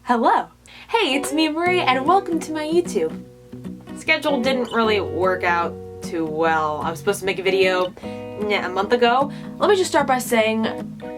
Hello! Hey, it's me, Marie, and welcome to my YouTube. Schedule didn't really work out too well. I was supposed to make a video a month ago. Let me just start by saying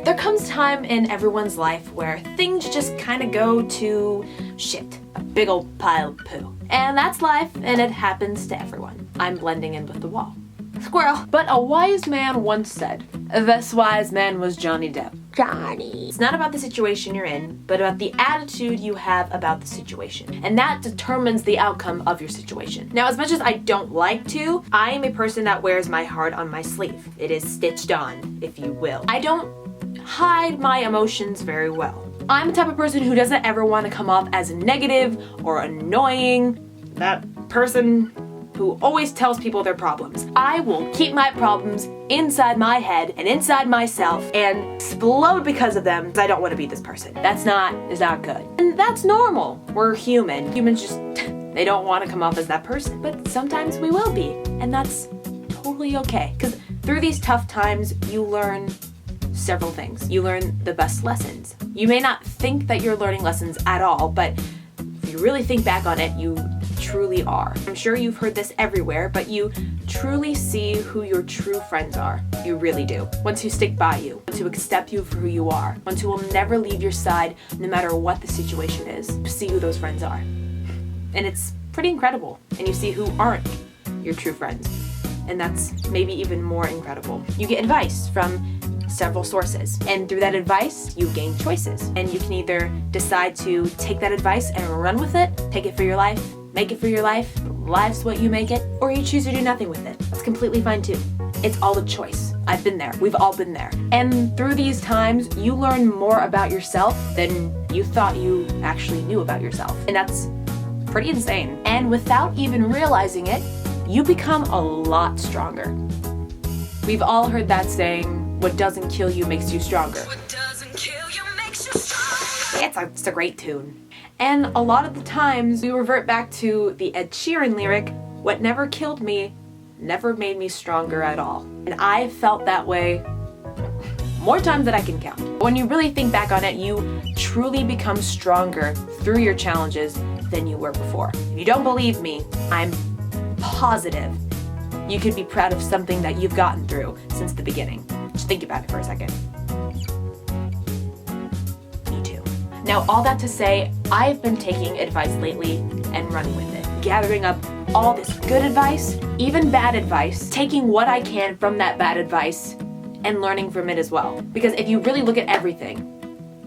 there comes a time in everyone's life where things just kind of go to shit. A big old pile of poo. And that's life, and it happens to everyone. I'm blending in with the wall. Squirrel. But a wise man once said, this wise man was Johnny Depp. Johnny. It's not about the situation you're in, but about the attitude you have about the situation. And that determines the outcome of your situation. Now, as much as I don't like to, I am a person that wears my heart on my sleeve. It is stitched on, if you will. I don't hide my emotions very well. I'm the type of person who doesn't ever want to come off as negative or annoying. That person who always tells people their problems. I will keep my problems inside my head and inside myself and explode because of them, because I don't want to be this person. Is not good. And that's normal. We're human. Humans just, they don't want to come off as that person. But sometimes we will be, and that's totally okay. Because through these tough times, you learn several things. You learn the best lessons. You may not think that you're learning lessons at all, but if you really think back on it, you truly are. I'm sure you've heard this everywhere, but you truly see who your true friends are. You really do. Ones who stick by you, ones who accept you for who you are, ones who will never leave your side no matter what the situation is. See who those friends are. And it's pretty incredible. And you see who aren't your true friends. And that's maybe even more incredible. You get advice from several sources, and through that advice you gain choices, and you can either decide to take that advice and run with it, take it for your life, make it for your life, life's what you make it, or you choose to do nothing with it. That's completely fine too. It's all a choice. I've been there. We've all been there. And through these times, you learn more about yourself than you thought you actually knew about yourself. And that's pretty insane. And without even realizing it, you become a lot stronger. We've all heard that saying, what doesn't kill you makes you stronger. What doesn't kill you makes you stronger. It's a great tune. And a lot of the times we revert back to the Ed Sheeran lyric, what never killed me never made me stronger at all. And I've felt that way more times than I can count. When you really think back on it, you truly become stronger through your challenges than you were before. If you don't believe me, I'm positive you could be proud of something that you've gotten through since the beginning. Just think about it for a second. Me too. Now, all that to say, I've been taking advice lately and running with it. Gathering up all this good advice, even bad advice, taking what I can from that bad advice and learning from it as well. Because if you really look at everything,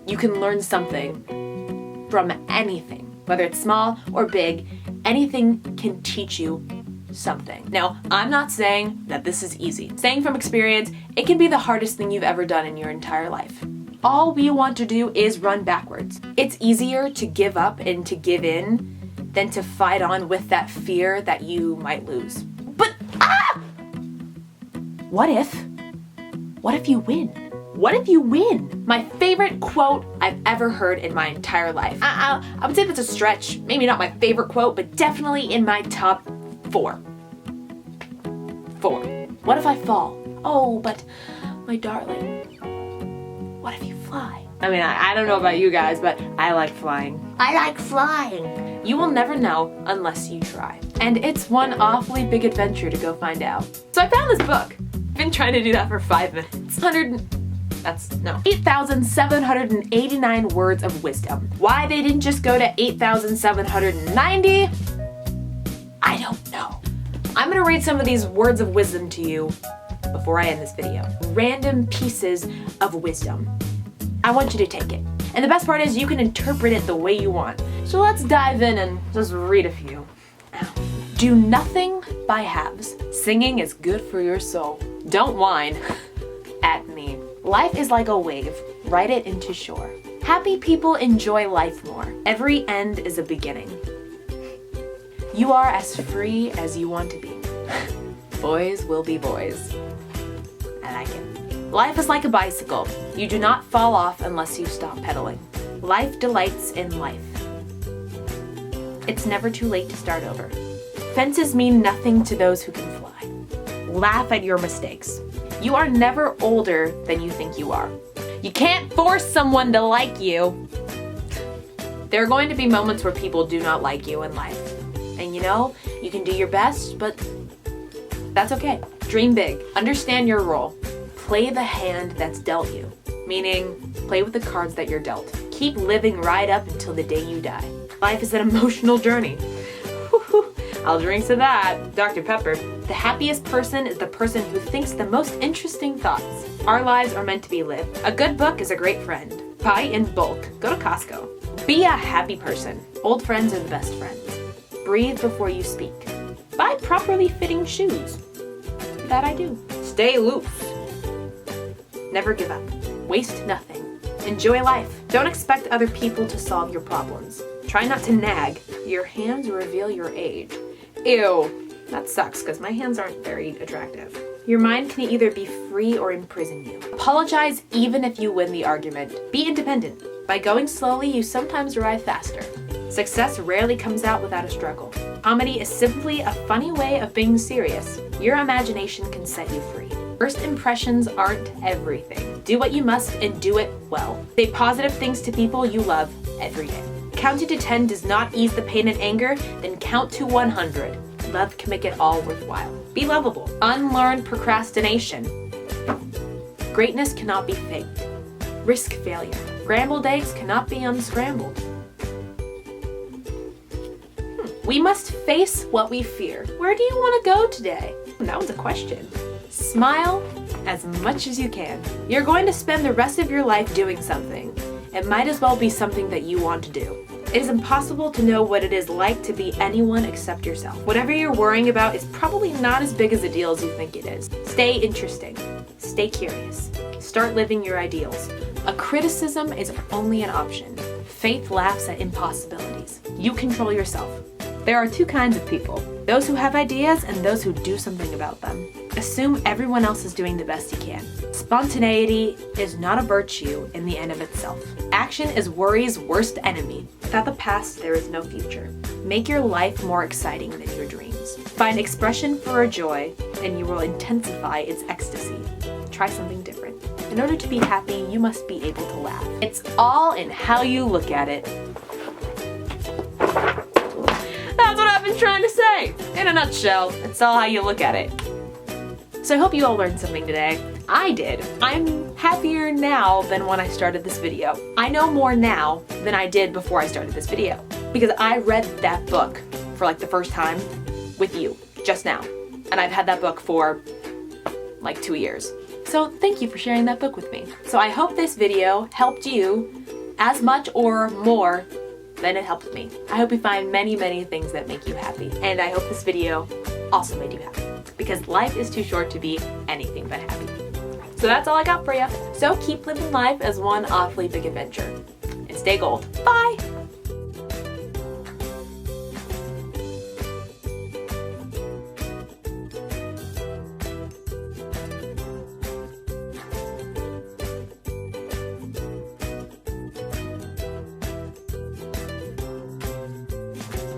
you can learn something from anything. Whether it's small or big, anything can teach you something. Now, I'm not saying that this is easy. Saying from experience, it can be the hardest thing you've ever done in your entire life. All we want to do is run backwards. It's easier to give up and to give in than to fight on with that fear that you might lose. But, What if you win? What if you win? My favorite quote I've ever heard in my entire life. I would say that's a stretch. Maybe not my favorite quote, but definitely in my top 4. What if I fall? Oh, but my darling, what if you fly? I mean, I don't know about you guys, but I like flying. I like flying. You will never know unless you try. And it's one awfully big adventure to go find out. So I found this book. I've been trying to do that for 5 minutes. 8,789 words of wisdom. Why they didn't just go to 8,790? I don't know. I'm gonna read some of these words of wisdom to you before I end this video. Random pieces of wisdom. I want you to take it. And the best part is you can interpret it the way you want. So let's dive in and just read a few. Do nothing by halves. Singing is good for your soul. Don't whine at me. Life is like a wave. Ride it into shore. Happy people enjoy life more. Every end is a beginning. You are as free as you want to be. Boys will be boys. I like it. Life is like a bicycle. You do not fall off unless you stop pedaling. Life delights in life. It's never too late to start over. Fences mean nothing to those who can fly. Laugh at your mistakes. You are never older than you think you are. You can't force someone to like you. There are going to be moments where people do not like you in life. And you know, you can do your best, but that's okay. Dream big. Understand your role. Play the hand that's dealt you. Meaning, play with the cards that you're dealt. Keep living right up until the day you die. Life is an emotional journey. I'll drink to that. Dr. Pepper. The happiest person is the person who thinks the most interesting thoughts. Our lives are meant to be lived. A good book is a great friend. Buy in bulk. Go to Costco. Be a happy person. Old friends are the best friends. Breathe before you speak. Buy properly fitting shoes. That I do. Stay loose. Never give up. Waste nothing. Enjoy life. Don't expect other people to solve your problems. Try not to nag. Your hands reveal your age. Ew. That sucks because my hands aren't very attractive. Your mind can either be free or imprison you. Apologize even if you win the argument. Be independent. By going slowly, you sometimes arrive faster. Success rarely comes out without a struggle. Comedy is simply a funny way of being serious. Your imagination can set you free. First impressions aren't everything. Do what you must and do it well. Say positive things to people you love every day. Counting to 10 does not ease the pain and anger, then count to 100. Love can make it all worthwhile. Be lovable. Unlearn procrastination. Greatness cannot be faked. Risk failure. Scrambled eggs cannot be unscrambled. We must face what we fear. Where do you want to go today? That was a question. Smile as much as you can. You're going to spend the rest of your life doing something. It might as well be something that you want to do. It is impossible to know what it is like to be anyone except yourself. Whatever you're worrying about is probably not as big as a deal as you think it is. Stay interesting. Stay curious. Start living your ideals. A criticism is only an option. Faith laughs at impossibilities. You control yourself. There are two kinds of people, those who have ideas and those who do something about them. Assume everyone else is doing the best he can. Spontaneity is not a virtue in the end of itself. Action is worry's worst enemy. Without the past, there is no future. Make your life more exciting than your dreams. Find expression for a joy, and you will intensify its ecstasy. Try something different. In order to be happy, you must be able to laugh. It's all in how you look at it. That's what I've been trying to say. In a nutshell, it's all how you look at it. So I hope you all learned something today. I did. I'm happier now than when I started this video. I know more now than I did before I started this video because I read that book for like the first time with you just now. And I've had that book for like 2 years. So thank you for sharing that book with me. So I hope this video helped you as much or more than it helped me. I hope you find many, many things that make you happy. And I hope this video also made you happy because life is too short to be anything but happy. So that's all I got for you. So keep living life as one awfully big adventure and stay gold. Bye!